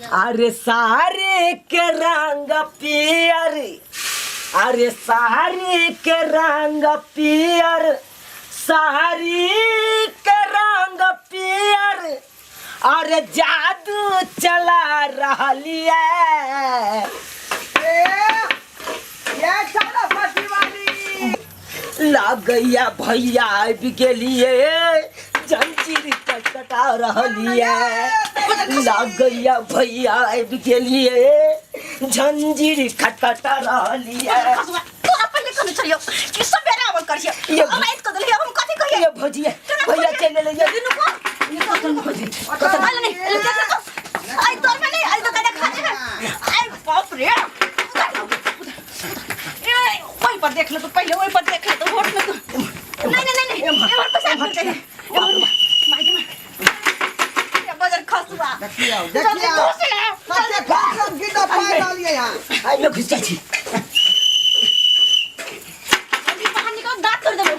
अरे सारे के रंग पियर, अरे सारी के रंग पियर, सारी के रंग पियर, अरे जादू चला रही है। ये चलो फटी वाली लग गया भैया के लिए जंजीर कटा रही है। लग गया भैया के लिए जंजीर खटखटा रही है। तोरा पहले कहने छलियो कि सबेरा आवल करियो ये रात को दलियो हम कथि कहिए ये भजिया भैया चले ले दिनु को कतल नहीं आई तोर में नहीं आई तो कदा खा जा आई बाप रे ए वही पर देख ले तो पहले वही पर देख ले तो होठ में तो नहीं ये और पसार करते हैं माइक में ये बाजार खसुआ देखियो सबसे खास गिटा पार डालिए यहां आई लो घुस जाची अभी बाहर निकल दांत कर देबो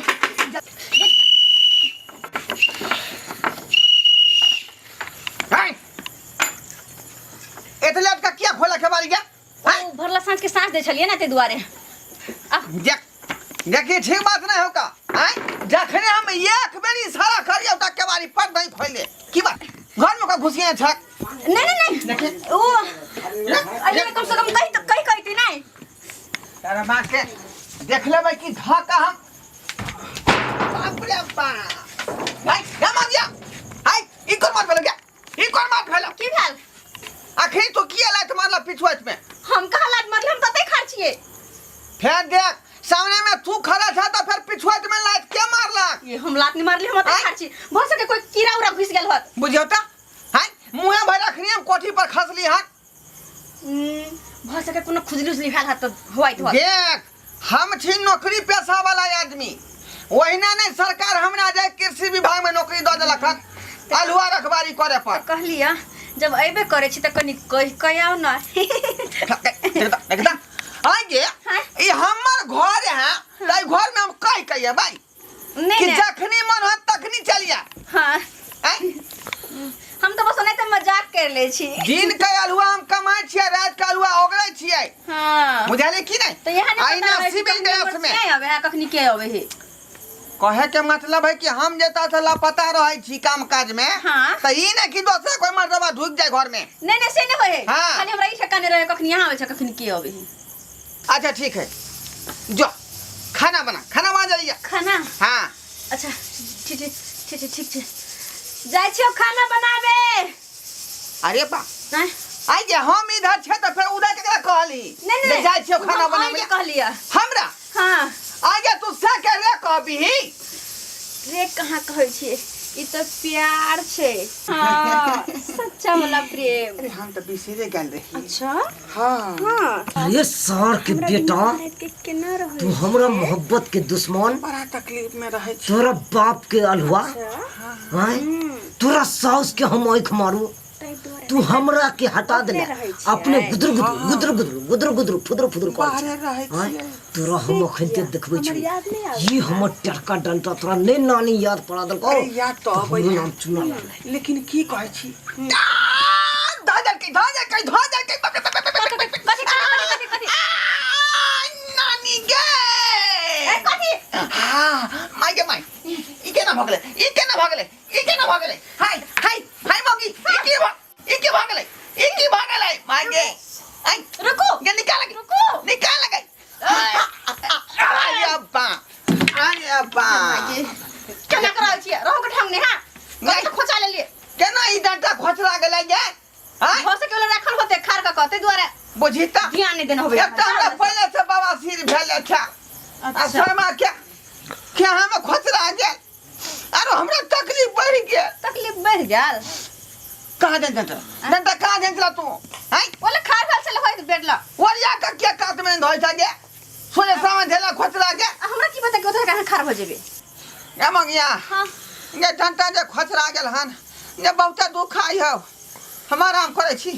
एतले का क्या खोला के बारी गया ओ भरला सांझ के सांस दे छलिए ना ते दुआरे देखिए ठीक बात नहीं होगा हैं जखने हम एक बेरी सारा करियो त के बारी पर नहीं खोले की बात घर में का घुसिए छक नहीं ओ अरे कम से कम कही थी नहीं तेरा मां के देख ले भाई की धाका हम बाप रे बाप भाई क्या मान गया हाय ई कोन मार भेल गया ई कोन मार भेल की भेल आखिर तो किया लात मारला पिछुआत में हम कहा लात मारले हम तते खर्चिए फिर देख सामने में तू खड़ा था तो फिर पिछुआत में लात क्या मारला ये हम लात नहीं मारले हम तते खर्ची हो सके कोई कीड़ा उड़ा घुस गेल होत बुझियो त हाय मुंह भर रखनी हम कोठी पर खसली हां हो सके कोनो खुजली उजली भेल हाथ तो होइत होत देख हम छी नौकरी पेशा वाला आदमी वहिना नहीं सरकार हमरा जाय कृषि विभाग में नौकरी द देलक अलुआ रखबारी करे पर कहलिया जब अइबे करे छी त कनी कहियाओ ना देखता आगे ई हमर घर है तई घर में हम कहिए भाई कि जखनी मन हो तखनी चलिया हां हम तो बस नहीं तो मजाक कर ले छी दिन के अलुआ हम कमाई छिए रात के अलुआ ओगरै छिए हां बुझाले की नहीं तो यहाँ आई ना सिविल ड्रेस में आवे कखनी के आवे हे कहे के मतलब है कि हम जेता से लापता रहे छी काम काज में हाँ। तो ई नहीं कि दोसर कोई मर्दवा ढुक जाए घर में नहीं से नहीं होए हाँ। खाली हमरा ई ठिकाने रहे कखनी यहाँ आवे छ कखनी के आवे हे अच्छा ठीक है जो खाना बना जाइए खाना हाँ अच्छा ठीक जाय छियो खाना बनावे अरे बा नहीं आई जे हम इधर छे तो फिर उधर केकरा कहली नहीं जाय छियो खाना बनावे कहलिया हमरा हां आगे तू से के रे कहबी रे कहां कहै छी ई तो प्यार छे हां सच्चा वाला प्रेम अरे हम तो बिसरे गेल रही अच्छा हां अरे सर के बेटा केना रहे तू हमरा मोहब्बत के दुश्मन बड़ा तकलीफ में रहे छी तोरा बाप के अलहुआ हैं तोरा साउस के हम आंख मारू तू हमरा के हटा देले अपने गुदर फुदर बाहरे रहे कर तोरा हम अखनते देखबै छी ये हमर टरका डंटा तोरा नै नानी याद पड़ा दल को याद तो अबै नाम चुना लाले लेकिन की कहै छी धाजर के नानी गे हां माय ई केना भगले हाय मगी ई के भगले माय गे आई रुको ये निकाल लगे अरे अब्बा केना करै छी रहो के ठाम ने हां गई खोचा ले लिए केना ई डंटा खोचरा गेलै गे हां हो सके वाला रखल होते खार का कहते द्वारा बुझी त ध्यान नहीं देना होबे एकटा हमरा पहले से बाबा सिर भेले था अच्छा शर्मा क्या हम खोचरा गेल आरो हमरा तकलीफ बढ़ गेल कहां डंटा कहां देंतला तू हैं ओले खार खाल से होय बेडला ओरिया का के काट में धोइ था गे सोले सामान धेला खोचरा गे हमरा की पता के ओथे कहां खार हो जेबे ए मंगिया हां ये डंटा जे खोचरा गेल हन ये बहुत दुख आई हो हम आराम करे छी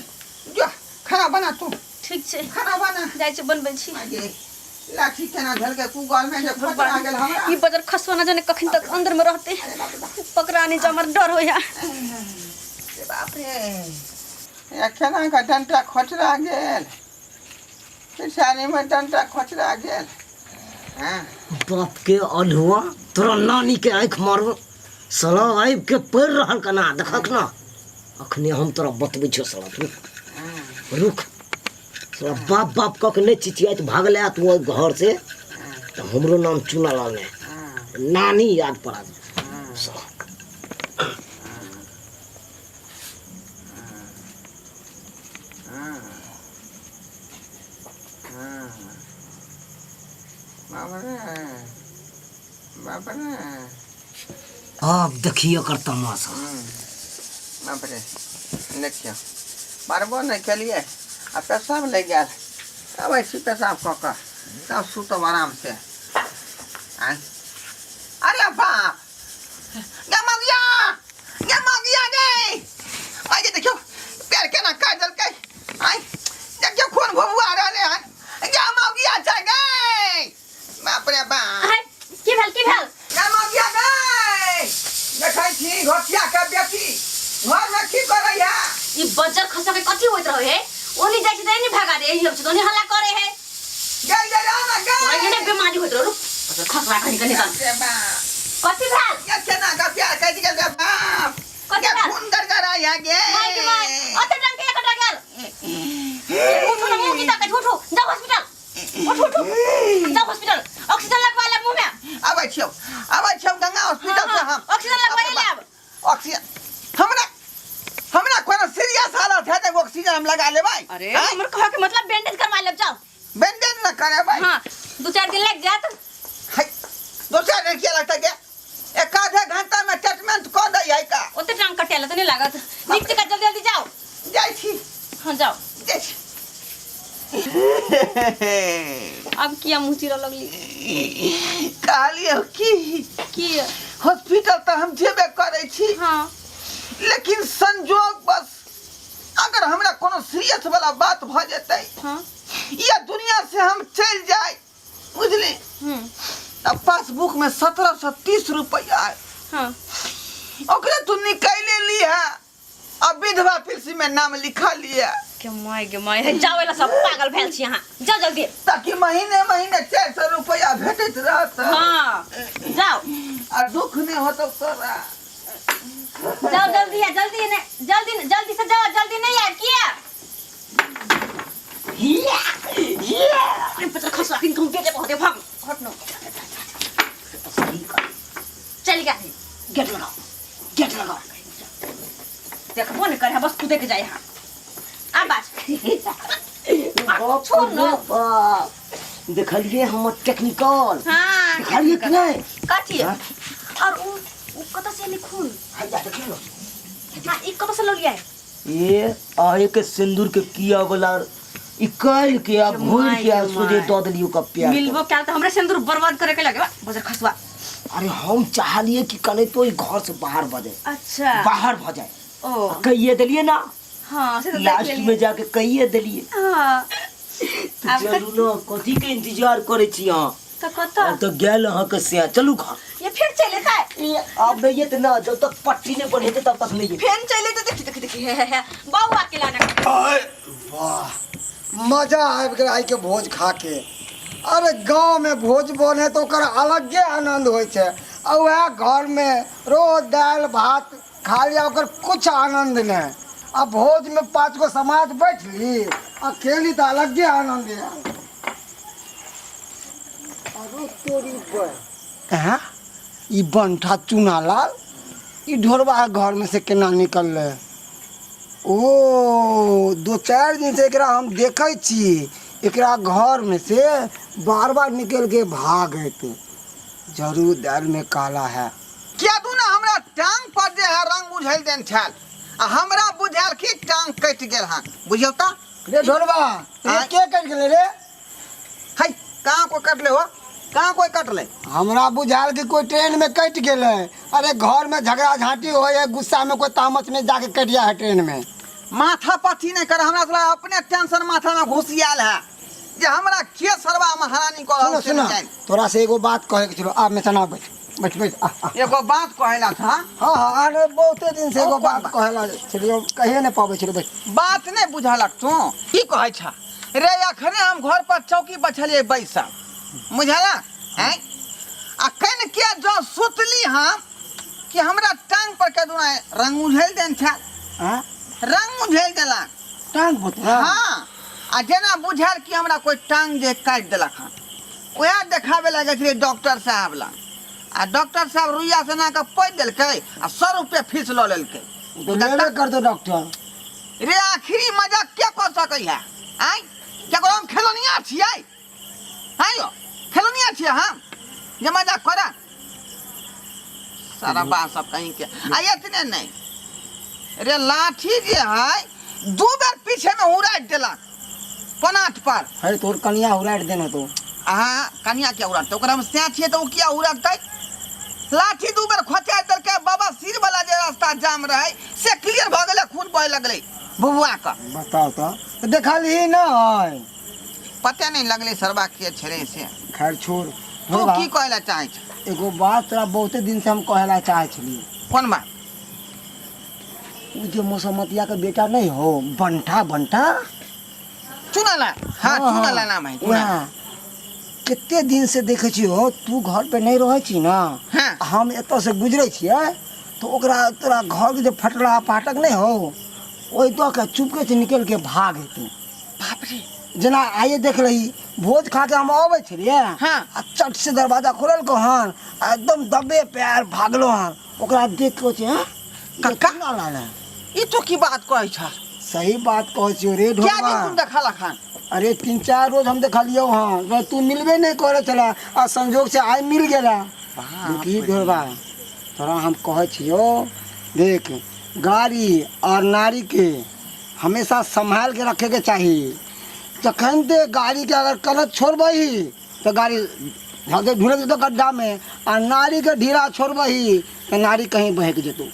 जो खाना बना तू ठीक छे खाना बना जाय छे बनबै छी लाठी केना धल के कुगल में जे खोचरा गेल हमरा ई बजर खसवा ना जाने कखन तक अंदर में रहते पकड़ा नहीं जा हमर डर होया बाप रे या केना का डंटा खोचरा गेल किसानी में डंटा खोचरा गेल। हाँ बाप के अलहुआ तोरा नानी के आँख मारू साला आबि के पड़ रहल कना देखक ना अखने हम तोरा बतबै छियौ साला रुक साला बाप बाप कह के नहीं चिचियात भागले तू ओइ घर से तो हमरो नाम चुना लाल ने नानी याद पड़ा साला बाप रे अब देखिए कर तमाशा बाप रे देखियो मारबो नहीं केलिए आ पेशाब ले गया अब ऐसी पेशाब कऽ कऽ तब सुतब आराम से। अरे बाप गे मगिया गे आइए देखियो पैर केना काट देलकै आई देखियो खून भुआ रहले हन गे मगिया छै गे बाप रे बाप की भेल गे मगिया गे देखै छी घोटिया के बेटी घर में की करैया ई बजर खसा के कथि होइत रहे है ओनी जाइ छै नहीं भागा दे एही छ ओनी हल्ला करे है गई जा ना गई ओनी ने बीमारी होइत रहो बजर खसा खनी कनी तन अरे बाप कथि भेल ये केना का प्यार कह दिया गे बाप कथि ये भेल खून गरगराया गे माय ओते रंग के एकटा गेल उठो ना मुंह की ताकत उठो जाओ हॉस्पिटल उठो जाओ हॉस्पिटल ऑक्सीजन लगवा ले मुंह में आबै छियौ गंगा हॉस्पिटल से हम ऑक्सीजन लगवा ले अब ऑक्सीजन हमरा कोनो सीरियस हालत है तो ऑक्सीजन हम लगा लेबै। अरे हमर कह के मतलब बैंडेज करवा ले जाओ बैंडेज न करेबै हां 2-4 दिन लग जात है 2-4 दिन के लगता गे एक आधा घंटा में ट्रीटमेंट कर दै है का ओते टांग कटेला तो नहीं लागत निक से जल्दी जल्दी जाओ जाई छी हां जाओ जाई छी अब किया मुंह चिरा लगली कालियो की हॉस्पिटल तो हम जेबे करे छी हां लेकिन संजोग बस अगर हमरा कोनो सीरियस वाला बात भ जेतै हां या दुनिया से हम चल जाए बुझली अब पासबुक में 1730 रुपया है हां ओकरे तू निकाले लिया अब विधवा पेंशन में नाम लिखा लिया के माय जावेला सब पागल भेल छी यहां जाओ जल्दी ताकि महीने 400 रुपया भेटत रहत। हां जाओ आ दुख नहीं होतो तोरा जाओ जल्दी से जाओ जल्दी नहीं यार किया अरे पता खसा किन कौन बेटे बहुत है भाग हट नो चल गया गेट लगाओ देखबो नहीं करे बस कूदे के जाए हां आ बात छोड़ नो देखलिए हम टेक्निकल हां देखलिए कि नहीं काटी और वो कत से लिखून हां देखिए लो हां ई कत से लो लिया है ये आए के सिंदूर के किया वाला इकाल के आप भूल के आप सोचे दो दलियो का प्यार मिलबो क्या तो हमरे सिंदूर बर्बाद करे के लगे बजर खसवा अरे हम चाहलिए कि कने तो घर से बाहर बजे अच्छा बाहर भ जाए ओ कहिए दिलिए ना हां से तो लास्ट में जाके कहिए दिलिए हां तो चलू ना कथी के इंतजार करे छी हां तो कत तो गेल हां के से चलू घर ये फिर चले था अब नहीं ये तो ना जब तक पट्टी नहीं बने तब तक नहीं फिर चले तो देखी बाबू के लाना वाह मजा आबि गेल आई के भोज खा के। अरे गांव में भोज बने तो ओकर अलगे आनंद होय छै और वह घर में रोज दाल भात खा लिया ओकर कुछ आनंद नहीं। अब भोज में 5 गो समाज बैठली अकेली तो अलगे आनंद है। अरे तोरी बहन ई बंठा चुना लाल ई ढोरवा घर में से केना निकलले? ओ 2-4 दिन से एकरा हम देखे छी एकरा घर में से बार बार निकल के भाग हेतै जरूर दाल में काला है। क्या तू ना हमरा टांग पर जे है रंग बुझल देन छल आ हमरा बुझाल कि टांग कट गेल हन बुझियो त रे ढोलवा रे के कट गेले रे? है कहां कोई कटले हो कहां कोई कटले? हमरा बुझाल कि कोई ट्रेन में कट गेले। अरे घर में झगड़ा झांटी होय है गुस्सा में कोई तामस में जाके कट गया है ट्रेन में। माथा पथी नहीं कर हमरा साला अपने टेंशन माथा में घुसियाल है जे हमरा के सरवा महारानी को सुनो तोरा से एगो बात कहे के छलो। अब में तना बैठ बैठ बैठ एगो बात कहला था। हाँ हाँ अरे बहुते दिन से एगो बात कहला छलियो कहिए नहीं पाबै छलियो बैठ। बात नहीं बुझलक तू की कहै छ रे? अखने हम घर पर चौकी बछलिए बैसा बुझला हैं आ कन के जो सुतली हम कि हमरा टांग पर के दुना रंग उझेल देन था। हां रंग उझेल देला टांग बोत। हां आ जेना बुझाल कि हमरा कोई टांग जे काट देलक हन ओया देखावे लगे छे डॉक्टर साहब ला। आ डॉक्टर साहब रुइया सना के पैद देलकै आ 100 रुपया फीस ल लेलकै। तो लेबे कर दो डॉक्टर। रे आखिरी मजाक क्या कर सकै है? आइ केकरो हम खेलनिया छियै? आइयो खेलनिया छियै हम जे मजाक करा? सारा बात सब कहीं के आ इतने नहीं रे लाठी जे है 2 बेर पीछे में उड़ाट देलक पनाट पर। है तोर कनिया उड़ाट देना तो। हाँ कनिया क्या उड़ाटते ओकरा में से छियै तो वो क्या उड़ाटतै? लाठी 2 बेर खोचा देलकै बाबा सिर वाला जे रास्ता जाम रहे से क्लियर भ गेलै खून बहे लगलै बुबुआ का। बताओ तो देखली ही ना है पता नहीं लगले सरबा के छरे से। खैर छोड़। तू की कहला चाहे छ? एगो बात तोरा बहुते दिन से हम कहला चाहे छलिए। कौन बात? उ जे मौसमतिया के बेटा नहीं हो बंठा बंठा चुनाला। हाँ चुनाला नाम है चुनाला। कितने दिन से देखे छी हो तू घर पे नहीं रहे छी ना। हाँ। हम एत से गुजरे छियै तो ओकरा तोरा घर के जो फटला फाटक नहीं हो ओई तो के चुपके से निकल के भाग है तू। बाप रे जना आइए देख रही भोज खा के हम आवे छलिए। हाँ। आ चट से दरवाजा खोलल को हन एकदम दबे पैर भागलो हन ओकरा देख के छे हां कक्का ना लाला ई तो की बात कहै छ? सही बात कहै छियो रे क्या ढोबा। दिन तुम देखला खान? अरे 3-4 रोज हम देखलियो हां तू मिलबे नहीं करे चला आ संजोग से आई मिल गेला। देखी ढोबा तोरा हम कहै छियो देख गाड़ी और नारी के हमेशा संभाल के रखे के चाहिए। जखन ते गाड़ी के अगर कलत छोड़बही तो गाड़ी भागे ढूंढे तो गड्ढा में आ नारी के ढीला छोड़बही तो नारी कहीं बहक जेतौ।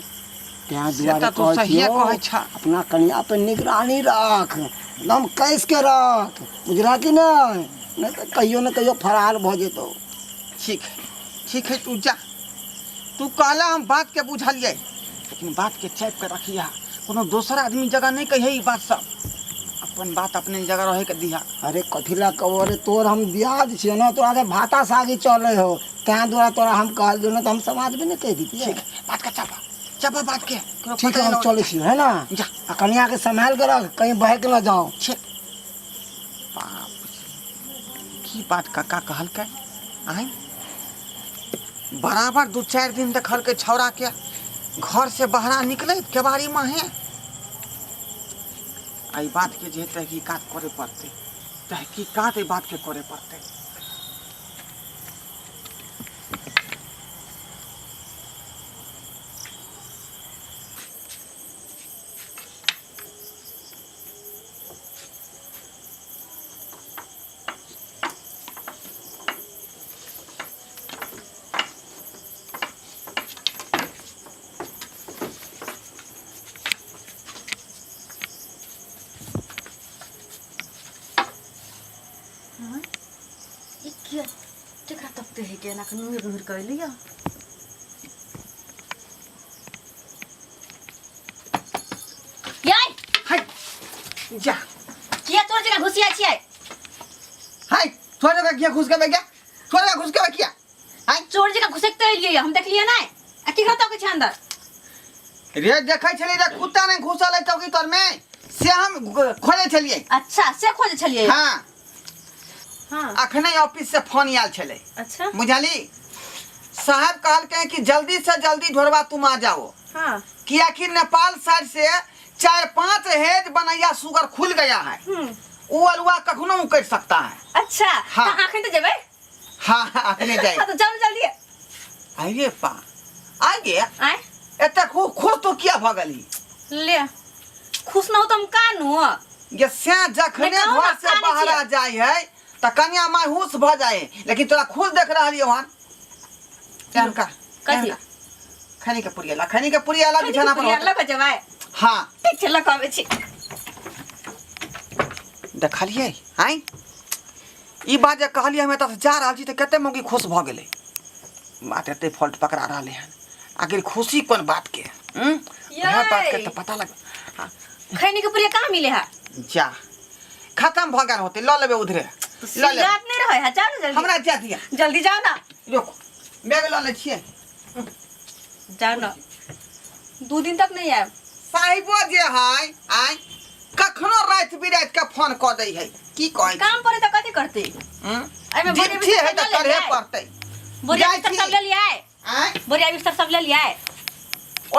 त्या दुआरे तो सही कहै छ। अपना कन्या पे निगरानी रख एकदम कैस के रख बुझला कि नहीं तो कहियो न कहियो फरार भ जेतौ। ठीक है तू जा। तू कहला हम बात के बुझलिए लेकिन बात के चैप के रखिया कोनो दोसर आदमी जगह नहीं कहे ई बात सब। अपन बात अपने जगह रहे के दिया। अरे कथिला कहो रे तोर हम दियाद छियो ना तोरा के भाता सागी चले हो त्या द्वारा तोरा हम कहल दो ना तो हम समाज में नहीं कह दी। ठीक बात का चापा चापा बात के ठीक है हम चले छियो है ना जा। आ कन्या के संभाल के रख कहीं बहक न जाओ। बाप की बात काका कहल के आइ बराबर 2-4 दिन देखल के छौरा के घर से बाहर निकले केवाड़ी में है। आई बात के जे तहकीकात करे पड़ते तहकीकात ए बात के करे पड़ते। है के ना नुर नुर कर लिया। याय हाय जा किया तोर जगह घुसिया छियै? हाय तोर जगह किया घुस के क्या? तोर जगह घुस के किया? हाय चोर जगह घुसक तो एलियै हम देखलियै नै आ की होतो के छै अंदर? रे देखै छली रे कुत्ता नहीं घुसल है चौकी तोर में से हम खोले छलिए। अच्छा से खोजे छलियै? हां हां अखने ऑफिस से फोन आयल छले। अच्छा बुझली साहब कहल के कि जल्दी से जल्दी ढोरवा तुम आ जाओ। हां कि आखिर नेपाल साइड से 4-5 हेज बनैया सुगर खुल गया है। वो अलुआ कखनो कर सकता है। अच्छा हाँ। तो आखिर तो जेबै? हाँ आखने जाए। हां तो चल जल्दी आइए पा आ गया। आए एत खुश तो क्या भगली ले खुश न हो तुम कानू ये से जखने मैं कहूँ घर ना, से काने बाहर आ छियै। जाए है त कन्या मायूस भ जाए लेकिन तोरा खुश देख रहलियो हन ध्यान का कथी खनी के पुरिया बिछाना पर होता। लग जेबै? हां ठीक छै लगाबै छी। देखलिए आई ई बात जे कहलिए हम एत से जा रहल छी त कते मौगी खुश भ गेलै। बात एते फॉल्ट पकड़ा रहे हैं आखिर खुशी कौन बात के यह बात के तो पता लग खैनी के पुलिया कहाँ मिले है जा खत्म भ गए होते ल लेबे उधरे ल ले याद नहीं रहे है जाओ ना जल्दी हमरा जा दिया जल्दी जाओ ना रुक बैग ल ले छिए जाओ ना 2 दिन तक नहीं आए साहिबो जे है आय कखनो रात बिरात के फोन क दै है की कहै काम पड़े तो कथी करते आई में बोरिया ठीक है त करे पड़तै बोरिया बिस्तर सब ले लिया है आय बोरिया बिस्तर सब ले लिया है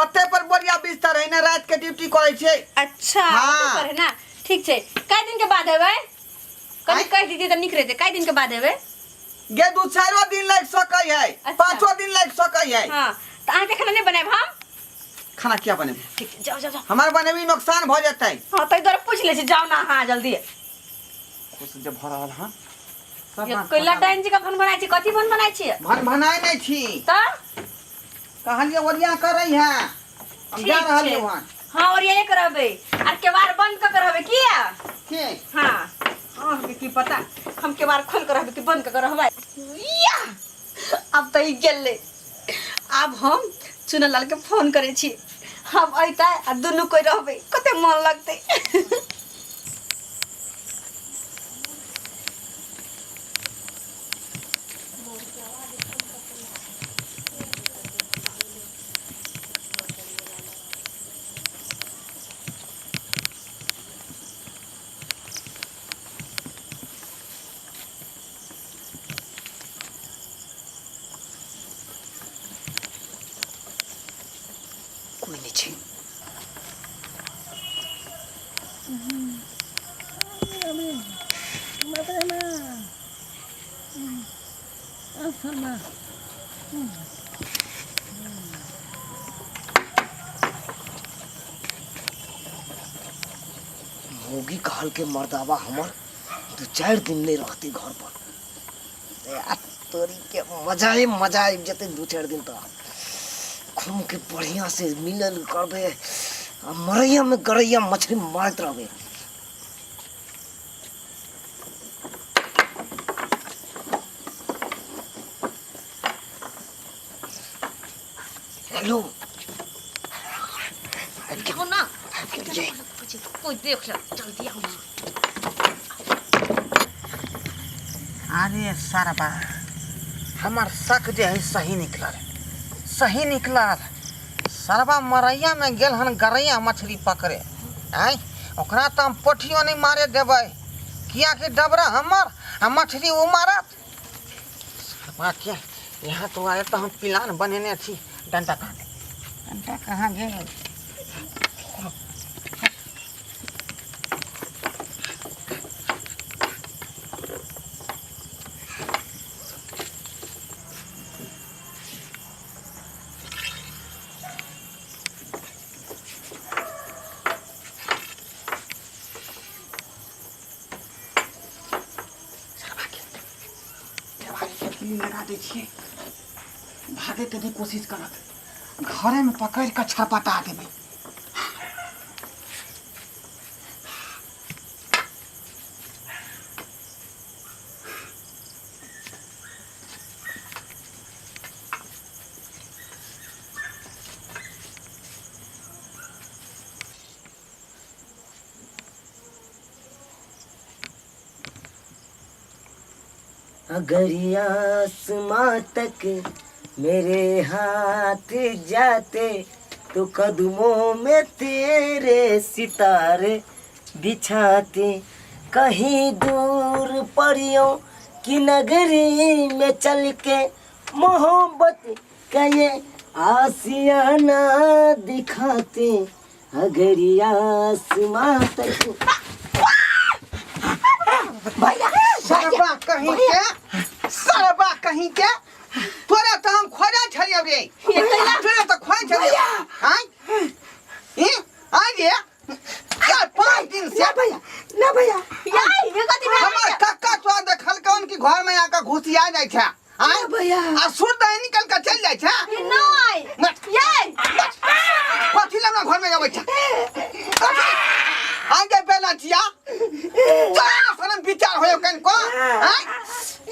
ओते पर बोरिया बिस्तर है ना रात के ड्यूटी करे छै अच्छा हाँ। पर है ना ठीक छे कई दिन के बाद हेबै कभी कह दीजिए तो निक रहते कई दिन के बाद हेबै गे 2-4 दिन लग सकै है अच्छा। 5 दिन लग सकै है हां तो आके खाना नहीं बनाए हम खाना क्या बनेबे ठीक है, जाओ जाओ जाओ हमार बनेबी नुकसान भ जतै हां तो इधर पूछ ले जाओ ना हां जल्दी खुश जब भ रहल हां ये कोइला डाइन जी का फोन बनाई छी कथी फोन बनाई छी बनाए नहीं छी तो कहलिए ओरिया करै है हम जा ठीक रहल छे। हन हां और ये करबे और केवार बंद क करबे किया ठीक हां हां की पता हम केवार खोल कर रहबे कि बंद क करबे या अब तो ई गेले अब हम चुनलाल के फोन करे छी हम अइता आ दुनु कोई रहबे कते मन लगते कोई नहीं छे मोगी कहल के मर्दावा हमर 2-4 दिन नहीं रहती घर पर आ तोरी के मजा ही जते 2-4 दिन तो घूम के बढ़िया से मिलल करबे आ मरैया में गरैया मछली मारत रहबे हेलो क्यों ना जे कोई देख ले जल्दी आओ ना अरे सरबा हमार शक जे है सही निकलल सरबा मरैया में गेल हन गरैया मछली पकड़े आय ओकरा तो हम पोठियो नहीं मारे देबै किया कि डबरा हमर आ मछली वो मारत सरबा के यहाँ तो आए तो हम प्लान बनेने छी डंडा कहाँ गेल लगा दै छियै भागे के भी कोशिश करत घरे में पकड़ के छरपटा देबै अगर आसमां तक मेरे हाथ जाते तो कदमों में तेरे सितारे बिछाते कहीं दूर परियों की नगरी में चल के मोहब्बत का ये आसियाना दिखाते अगर आसमां तक भैया सरबा कहीं के तोरा तो हम खोजा छलिए रे तोरा तो खोज छलिए आय आय रे 4-5 दिन से भैया ना भैया यार ये कथी भेल हमर कक्का तो देखल कौन की घर में आके घुसिया जाय छै आय भैया आ सूर्य निकल के चल जाय छै नहीं यार कथी लगा घर में आबै छै आगे बेला छिया तोरा सनम विचार होय कन को आय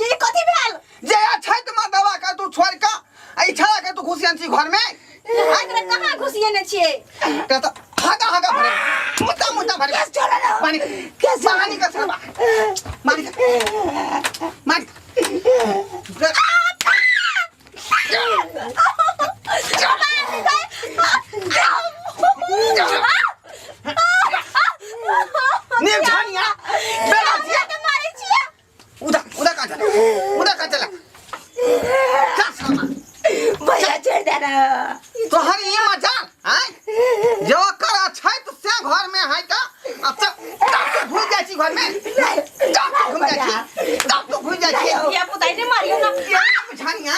ये कथी भेल जे छै त दवा का तू छोड़ के पानी का सरवा मारी मारी नीम छानिया बेटा छिया उधर का चला क्या सामा भैया छोड़ दे ना तो हर ये मजा हैं जो कर अच्छा है तो से घर में है का अब तो भूल जाची घर में तो भूल जाची ये पुताई ने मारियो ना नीम छानिया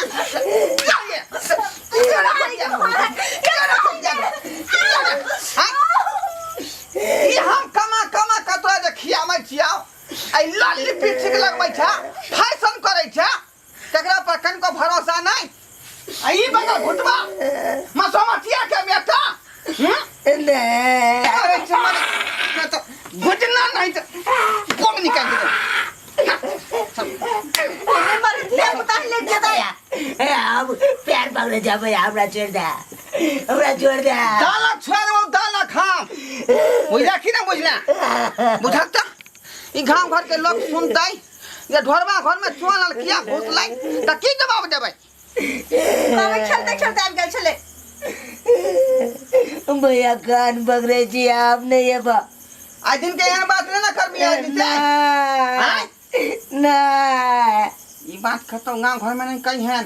ये हम कमा का तो जे खियामै छियाओ आई लाली पिछक लगबै छ फैशन करै छ तकरा पर कनको भरोसा नहीं आई बगल घुटबा मसोमतिया के बेटा ले अरे चमन तो गुजना नहीं तो कौन निकाल दे मारे ले पुताई ले जदा या अब प्यार पकड़े जा भैया हमरा छोड़ दे दाला छोड़ वो दाला खाम बुझला कि ना बुझला बुझाता ई गांव घर के लोग सुनताई ये ढोरवा घर में चोनल किया घुसलाई त की जवाब देबै बाबा खेलते आबि गेल छले भैया कान पकड़े छी आप नहीं ये बा आज दिन के यहाँ बात ना कर बिया दिन से ना ई बात खतो गांव घर में नहीं कही है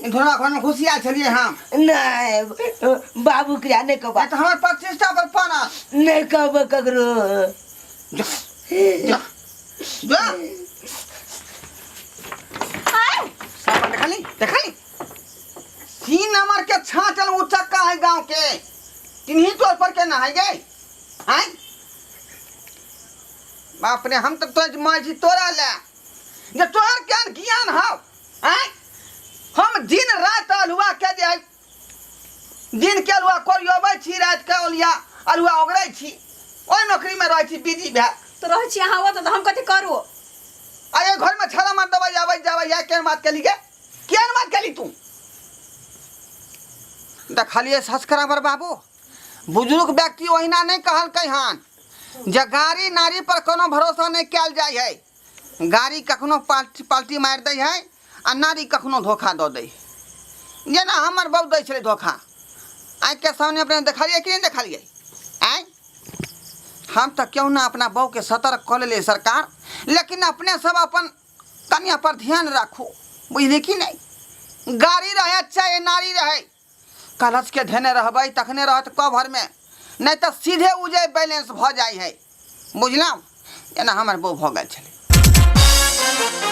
इन ढोरवा घर में घुसिया छलिए हम नहीं बाबू क्रिया नहीं कबा तो हमर प्रतिष्ठा पर पाना नहीं कब ककरो जा सामान देखली 3 नंबर के छाचल उचक्का है गांव के तिन्ही तोर पर के नहाई गए हैं बाप रे हम तो माजी तोरा ले जे तोहर ज्ञान ज्ञान हो हैं हम दिन रात अलुआ के दे दिन के अलुआ कोरियोबै छी रात के ओलिया अलुआ ओगरै छी ओइ नौकरी में रहै छी बिजी भै तो रह छी अहाँ हो तो हम कथि करू आये घर में छाला मार दबाई जावे या केन बात कली के केन बात कली तू देखलिए सस्करा बर बाबू बुजुर्ग व्यक्ति ओहिना नहीं कहल कहान जे गाड़ी नारी पर कोनो भरोसा नहीं कैल जाय है गाड़ी कखनो पाल्टी मार दे है आ नारी कखनो धोखा दो दे जेना हमर बहु दै छले धोखा आइ के सामने अपने देखलिए कि नहीं देखलिए आइ हम तो क्यों ना अपना बहू के सतर्क कर ले सरकार लेकिन अपने सब अपन कन्या पर ध्यान रखो बुझली कि नहीं गाड़ी रहे चाहे नारी रहे कलच के धेने रहबै तखने रहत कभर में नहीं तो सीधे उजे बैलेंस भ जाय है बुझलौ एना हमर बहू भ गेल छले